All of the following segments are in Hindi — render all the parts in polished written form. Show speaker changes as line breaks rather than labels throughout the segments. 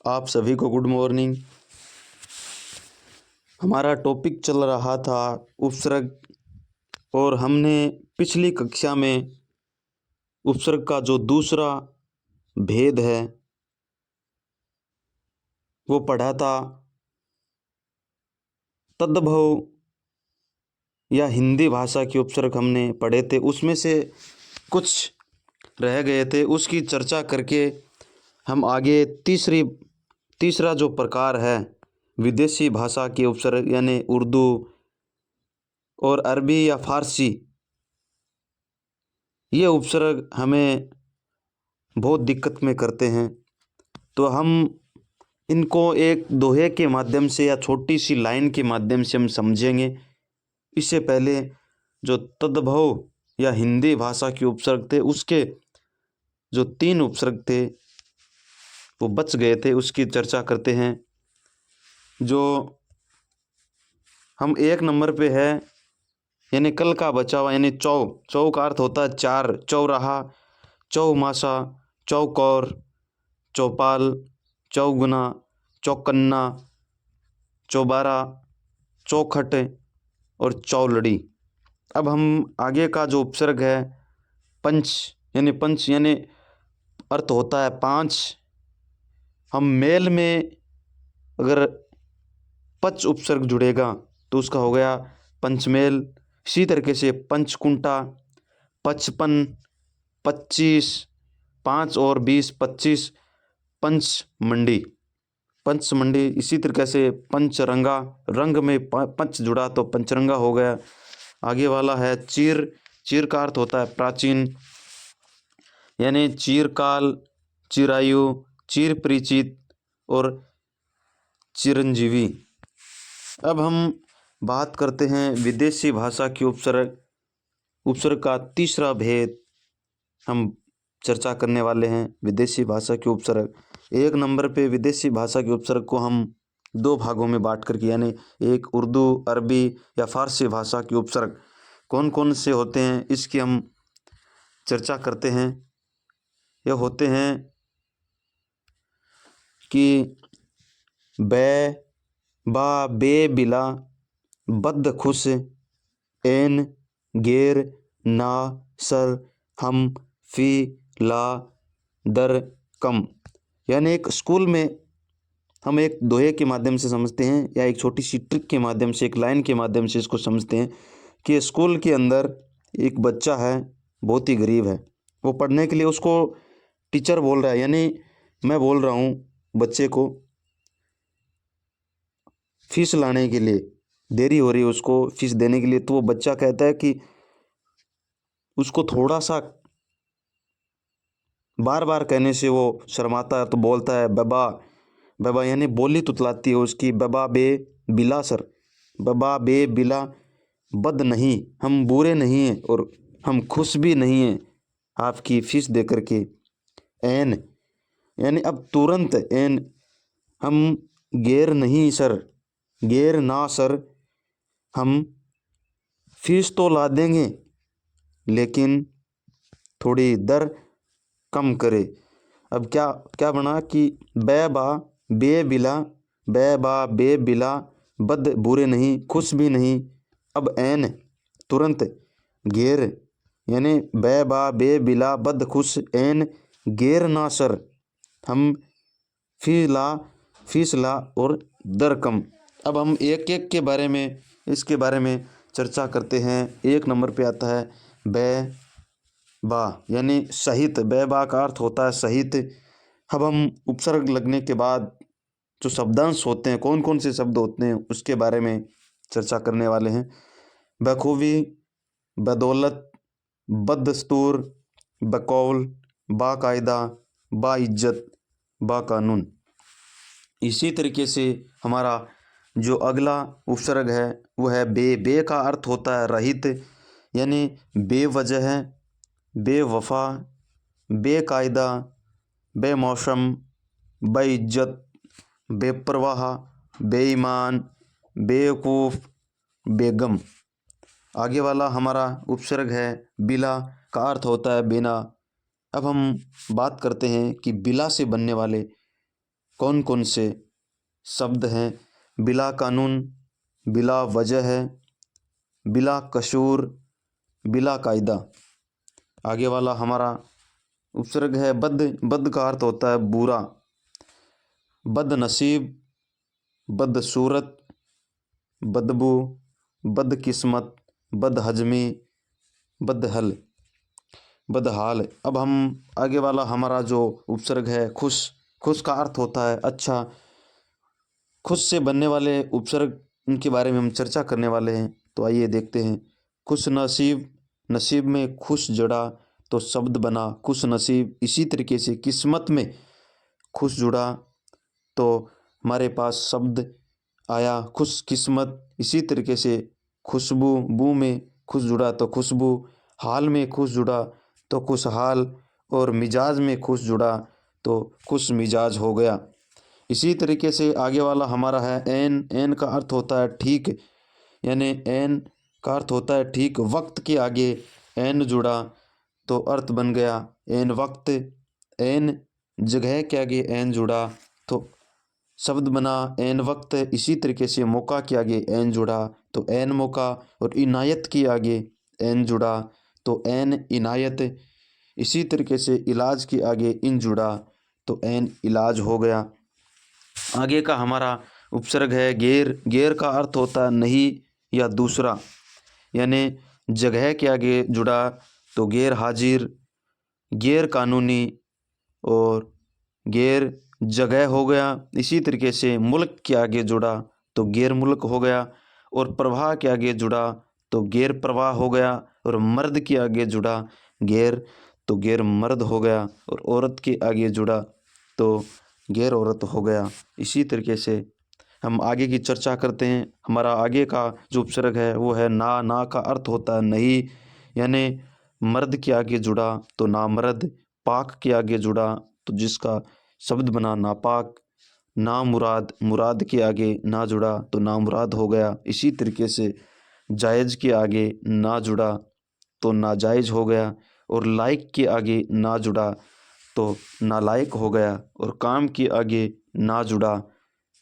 आप सभी को गुड मॉर्निंग। हमारा टॉपिक चल रहा था उपसर्ग और हमने पिछली कक्षा में उपसर्ग का जो दूसरा भेद है वो पढ़ा था। तद्भव या हिंदी भाषा के उपसर्ग हमने पढ़े थे, उसमें से कुछ रह गए थे, उसकी चर्चा करके हम आगे तीसरा जो प्रकार है विदेशी भाषा के उपसर्ग यानी उर्दू और अरबी या फारसी, ये उपसर्ग हमें बहुत दिक्कत में करते हैं। तो हम इनको एक दोहे के माध्यम से या छोटी सी लाइन के माध्यम से हम समझेंगे। इससे पहले जो तद्भव या हिंदी भाषा के उपसर्ग थे, उसके जो 3 उपसर्ग थे वो बच गए थे, उसकी चर्चा करते हैं। जो हम 1 नंबर पे है यानी कल का बचा हुआ यानी चौ का अर्थ होता है 4। चौराहा, चौमासा, चौकोर, चौपाल, चौगुना, चौकन्ना, चौबारा, चौखट और चौलड़ी। अब हम आगे का जो उपसर्ग है पंच यानी अर्थ होता है 5। हम मेल में अगर पच उपसर्ग जुड़ेगा तो उसका हो गया पंचमेल। इसी तरीके से पंचकुंटा, 55, 25, 5 और 20, 25 पंचमंडी। इसी तरीके से पंचरंगा, रंग में पंच जुड़ा तो पंचरंगा हो गया। आगे वाला है चीर का अर्थ होता है प्राचीन यानी चीरकाल, चिरायु, चिर परिचित और चिरंजीवी। अब हम बात करते हैं विदेशी भाषा के उपसर्ग का तीसरा भेद हम चर्चा करने वाले हैं। विदेशी भाषा के उपसर्ग 1 नंबर पे विदेशी भाषा के उपसर्ग को हम 2 भागों में बांट करके यानी एक उर्दू, अरबी या फारसी भाषा के उपसर्ग कौन कौन से होते हैं इसकी हम चर्चा करते हैं। यह होते हैं कि बै, बा, बे, बिला, बद, खुश, एन, गेर, ना, सर, हम, फी, ला, दर, कम। यानी एक स्कूल में हम एक दोहे के माध्यम से समझते हैं या एक छोटी सी ट्रिक के माध्यम से, एक लाइन के माध्यम से इसको समझते हैं कि स्कूल के अंदर एक बच्चा है, बहुत ही गरीब है। वो पढ़ने के लिए उसको टीचर बोल रहा है, यानी मैं बोल रहा हूँ बच्चे को फीस लाने के लिए, देरी हो रही है उसको फीस देने के लिए। तो वो बच्चा कहता है कि उसको थोड़ा सा बार बार कहने से वो शर्माता है, तो बोलता है बबा यानी बोली तुतलाती है उसकी। बबा बे बिला सर, बबा बे बिला, बद नहीं, हम बुरे नहीं हैं और हम खुश भी नहीं हैं आपकी फीस दे करके। एन यानी अब तुरंत, एन हम गेर नहीं सर, गेर ना सर, हम फीस तो ला देंगे लेकिन थोड़ी दर कम करे। अब क्या बना कि बै बा बे बिला, बै बा बे बिला, बद बुरे नहीं, खुश भी नहीं। अब एन तुरंत, गेर यानी बै बा बे बिला, बद खुश, एन गेर ना सर, हम फीस ला और दर कम। अब हम एक एक के बारे में इसके बारे में चर्चा करते हैं। 1 नंबर पे आता है बै बा यानी सहित। बै बा का अर्थ होता है सहित। अब हम उपसर्ग लगने के बाद जो शब्दांश होते हैं, कौन कौन से शब्द होते हैं उसके बारे में चर्चा करने वाले हैं। बखूबी, बदौलत, बदस्तूर, बकौल, बाकायदा, बाइज्जत, बाकानून। इसी तरीके से हमारा जो अगला उपसर्ग है वो है बे का अर्थ होता है रहित यानी बेवजह, बेवफा, बेकायदा, बेमौसम, बेइज्जत, बेपरवाह, बेईमान, बेवकूफ़, बेगम। आगे वाला हमारा उपसर्ग है बिला का अर्थ होता है बिना। अब हम बात करते हैं कि बिला से बनने वाले कौन कौन से शब्द हैं? बिला कानून, बिला वजह है, बिला कसूर, बिला कायदा। आगे वाला हमारा उपसर्ग है बद। बद का अर्थ होता है बुरा। बदनसीब, बदसूरत, बदबू, बदकिस्मत, बदहजमी, बदहल, बदहाल। अब हम आगे वाला हमारा जो उपसर्ग है खुश। खुश का अर्थ होता है अच्छा। खुश से बनने वाले उपसर्ग उनके बारे में हम चर्चा करने वाले हैं। तो आइए देखते हैं। खुश नसीब, नसीब में खुश जुड़ा तो शब्द बना खुश नसीब। इसी तरीके से किस्मत में खुश जुड़ा तो हमारे पास शब्द आया खुश किस्मत। इसी तरीके से खुशबू, बू में खुश जुड़ा तो खुशबू। हाल में खुश जुड़ा तो खुशहाल। और मिजाज में खुश जुड़ा तो खुश मिजाज हो गया। इसी तरीके से आगे वाला हमारा है एन। एन का अर्थ होता है ठीक, यानी एन का अर्थ होता है ठीक। वक्त के आगे एन जुड़ा तो अर्थ बन गया एन वक्त। एन जगह के आगे एन जुड़ा तो शब्द बना एन वक्त। इसी तरीके से मौका के आगे एन जुड़ा तो एन मौका। और इनायत के आगे एन जुड़ा तो एन इनायत। इसी तरीके से इलाज के आगे इन जुड़ा तो एन इलाज हो गया। आगे का हमारा उपसर्ग है गैर। गैर का अर्थ होता है नहीं या दूसरा, यानी जगह के आगे जुड़ा तो गैर हाजिर, गैर कानूनी और गैर जगह हो गया। इसी तरीके से मुल्क के आगे जुड़ा तो गैर मुल्क हो गया। और प्रवाह के आगे जुड़ा तो गैर प्रवाह हो गया। और मर्द के आगे जुड़ा गैर तो गैर मर्द हो गया। और औरत के आगे जुड़ा तो गैर औरत हो गया। इसी तरीके से हम आगे की चर्चा करते हैं। हमारा आगे का जो उपसर्ग है वो है ना। ना का अर्थ होता है नहीं, यानी मर्द के आगे जुड़ा तो नामर्द। पाक के आगे जुड़ा तो जिसका शब्द बना नापाक। ना मुराद, मुराद के आगे ना जुड़ा तो नामुराद हो गया। इसी तरीके से जायज़ के आगे ना जुड़ा तो नाजायज़ हो गया। और लायक के आगे ना जुड़ा तो नालायक हो गया। और काम के आगे ना जुड़ा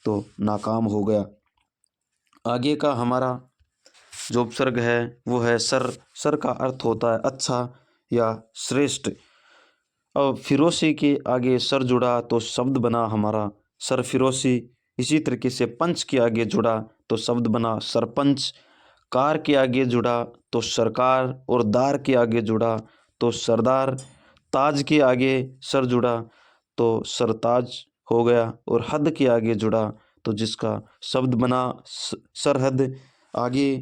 तो नाकाम हो गया। आगे का हमारा जो उपसर्ग है वो है सर। सर का अर्थ होता है अच्छा या श्रेष्ठ। अब फिरोसी के आगे सर जुड़ा तो शब्द बना हमारा सरफिरोशी। इसी तरीके से पंच के आगे जुड़ा तो शब्द बना सरपंच। कार के आगे जुड़ा तो सरकार। और दार के आगे जुड़ा तो सरदार। ताज के आगे सर जुड़ा तो सरताज हो गया। और हद के आगे जुड़ा तो जिसका शब्द बना सरहद। आगे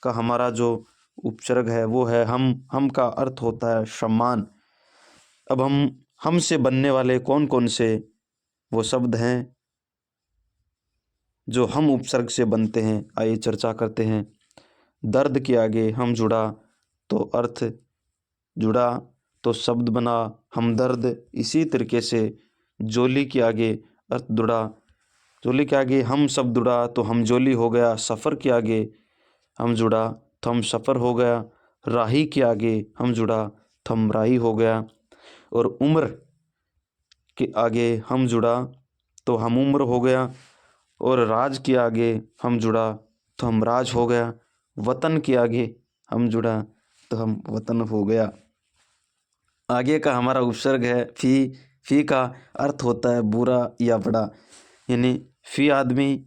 का हमारा जो उपसर्ग है वो है हम। हम का अर्थ होता है सम्मान। अब हम से बनने वाले कौन कौन से वो शब्द हैं जो हम उपसर्ग से बनते हैं, आइए चर्चा करते हैं। दर्द के आगे हम जुड़ा तो अर्थ जुड़ा तो शब्द बना हमदर्द। इसी तरीके से जोली के आगे अर्थ जुड़ा, जोली के आगे हम शब्द जुड़ा तो हम जोली हो गया। सफ़र के आगे हम जुड़ा तो हम सफ़र हो गया। राही के आगे हम जुड़ा तो हम राही हो गया। और उम्र के आगे हम जुड़ा तो हम उम्र हो गया। और राज के आगे हम जुड़ा तो हम राज हो गया। वतन के आगे हम जुड़ा तो हम वतन हो गया। आगे का हमारा उपसर्ग है फ़ी। फ़ी का अर्थ होता है बुरा या बड़ा, यानी फ़ी आदमी,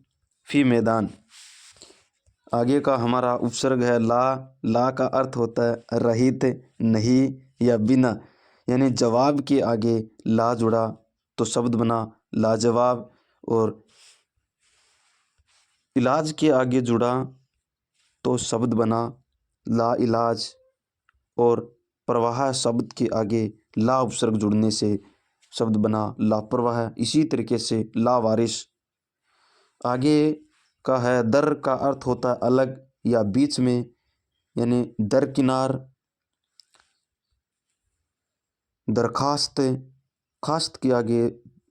फ़ी मैदान। आगे का हमारा उपसर्ग है ला। ला का अर्थ होता है रहित, नहीं या बिना, यानी जवाब के आगे ला जुड़ा तो शब्द बना लाजवाब। और इलाज के आगे जुड़ा तो शब्द बना ला इलाज। और प्रवाह शब्द के आगे ला उपसर्ग जुड़ने से शब्द बना लापरवाह। इसी तरीके से लावारिस। आगे का है दर का अर्थ होता है अलग या बीच में, यानी दरकिनार। दरखास्त, खास्त के आगे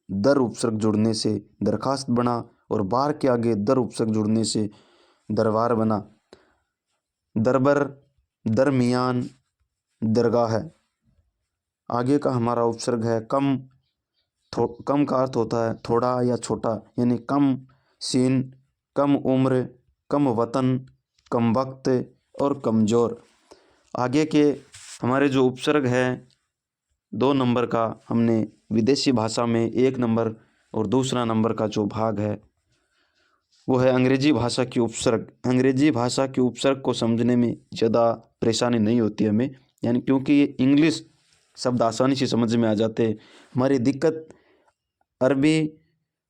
दर उपसर्ग जुड़ने से दरखास्त बना। और बार के आगे दर उपसर्ग जुड़ने से दरबार बना। दरबर, दरमियान, दरगाह है। आगे का हमारा उपसर्ग है कम। कम का अर्थ होता है थोड़ा या छोटा, यानी कम सीन, कम उम्र, कम वतन, कम वक्त और कमज़ोर। आगे के हमारे जो उपसर्ग है 2 नंबर का, हमने विदेशी भाषा में 1 नंबर और दूसरा नंबर का जो भाग है वो है अंग्रेजी भाषा की उपसर्ग। अंग्रेजी भाषा के उपसर्ग को समझने में ज़्यादा परेशानी नहीं होती हमें, यानी क्योंकि ये इंग्लिश शब्द आसानी से समझ में आ जाते हैं। हमारी दिक्कत अरबी,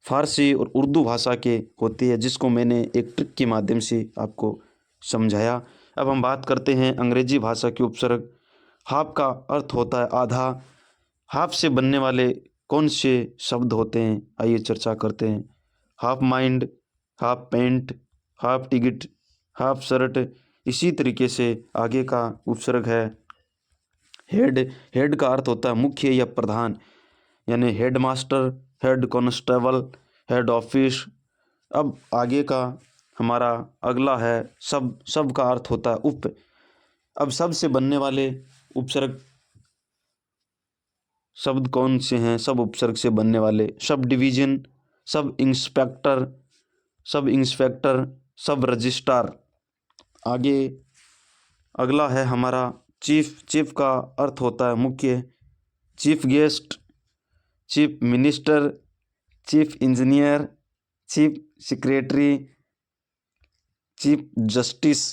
फ़ारसी और उर्दू भाषा के होती है, जिसको मैंने एक ट्रिक के माध्यम से आपको समझाया। अब हम बात करते हैं अंग्रेजी भाषा के उपसर्ग। हाफ का अर्थ होता है आधा। हाफ से बनने वाले कौन से शब्द होते हैं, आइए चर्चा करते हैं। Half mind, half pant, half ticket, half shirt. इसी तरीके से आगे का उपसर्ग है हेड। हेड का अर्थ होता है मुख्य या प्रधान, यानी head master, head constable, head office. अब आगे का हमारा अगला है सब। सब का अर्थ होता है उप। अब सब से बनने वाले उपसर्ग शब्द कौन से हैं? सब उपसर्ग से बनने वाले sub division, sub inspector, sub inspector, सब रजिस्ट्रार। आगे अगला है हमारा चीफ। चीफ का अर्थ होता है मुख्य। Chief guest, chief minister, chief engineer, chief secretary, chief justice.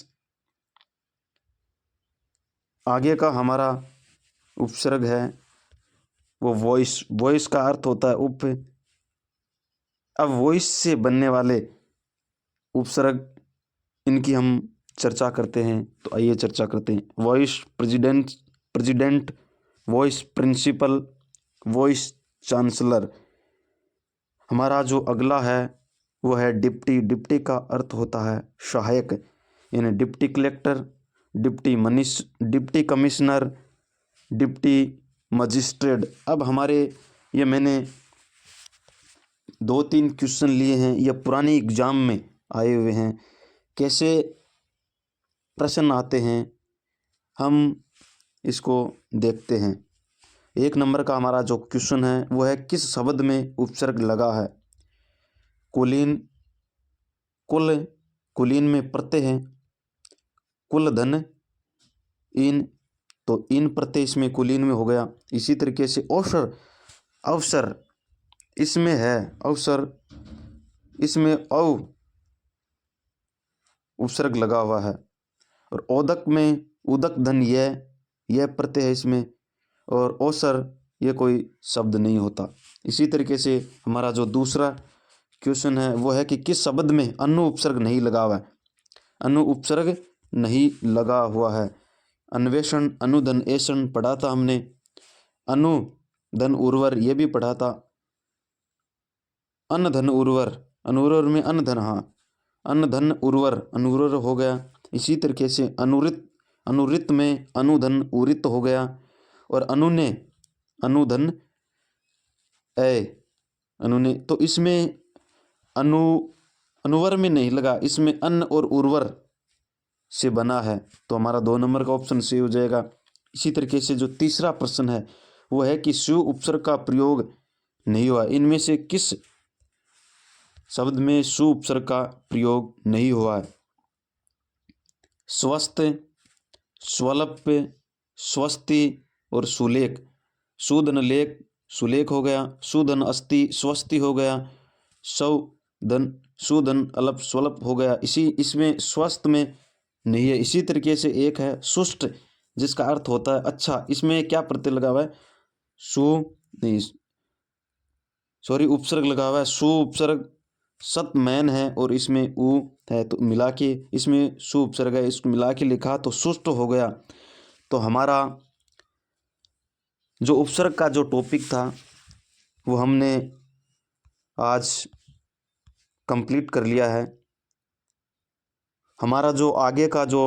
आगे का हमारा उपसर्ग है वो वॉइस। वॉइस का अर्थ होता है उप। अब वॉइस से बनने वाले उपसर्ग, इनकी हम चर्चा करते हैं, तो आइए चर्चा करते हैं। Vice president, vice principal, vice chancellor. हमारा जो अगला है वो है डिप्टी। डिप्टी का अर्थ होता है सहायक, यानी deputy collector, deputy commissioner, deputy magistrate. अब हमारे ये मैंने 2-3 क्वेश्चन लिए हैं, ये पुराने एग्ज़ाम में आए हुए हैं। कैसे प्रश्न आते हैं हम इसको देखते हैं। 1 नंबर का हमारा जो क्वेश्चन है वो है किस शब्द में उपसर्ग लगा है? कुलीन, कुल, कुलीन में प्रत्यय है कुल धन इन, तो इन प्रत्यय इसमें कुलीन में हो गया। इसी तरीके से अवसर, अवसर इसमें है अवसर, इसमें उपसर्ग लगा हुआ है। और ओदक में उदक धन यह प्रत्यय है इसमें, और अवसर ये कोई शब्द नहीं होता। इसी तरीके से हमारा जो दूसरा क्वेश्चन है वो है कि किस शब्द में अनु उपसर्ग नहीं लगा हुआ है? अनु उपसर्ग नहीं लगा हुआ है। अन्वेषण, अनुधन, ऐसन पढ़ा था हमने। अनुधन उर्वर ये भी पढ़ा था। अनधन उर्वर, अनुर्वर में अनधन, हाँ अनधन उर्वर, अनुर्वर हो गया। इसी तरीके से अनुरित, अनुरित में अनुधन उरित हो गया। और अनुने, अनुधन अनुने, तो इसमें अनुवर में नहीं लगा, इसमें अन्न और उर्वर से बना है, तो हमारा 2 नंबर का ऑप्शन सही हो जाएगा। इसी तरीके से जो तीसरा प्रश्न है वो है कि सु उपसर्ग का प्रयोग नहीं हुआ। इनमें से किस शब्द में सु उपसर्ग का प्रयोग नहीं हुआ है? स्वस्थ, स्वल्प, स्वस्ति और सुलेख। सुधन लेख, सुलेख हो गया। सुधन अस्थि, स्वस्ति हो गया। सौधन, सुधन अल्प, स्वल्प हो गया। इसमें स्वस्थ में नहीं है। इसी तरीके से एक है सुष्ट, जिसका अर्थ होता है अच्छा। इसमें क्या प्रत्यय लगा हुआ है? नहीं, सॉरी, उपसर्ग लगा हुआ है। सु उपसर्ग सतमैन है और इसमें उ है, तो मिला के इसमें सु उपसर्ग है, इसको मिला के लिखा तो सुष्ट हो गया। तो हमारा जो उपसर्ग का जो टॉपिक था वो हमने आज कंप्लीट कर लिया है। हमारा जो आगे का जो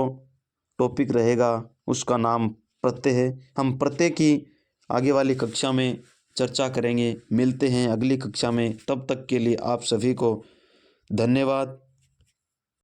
टॉपिक रहेगा उसका नाम प्रत्यय है। हम प्रत्यय की आगे वाली कक्षा में चर्चा करेंगे। मिलते हैं अगली कक्षा में, तब तक के लिए आप सभी को धन्यवाद।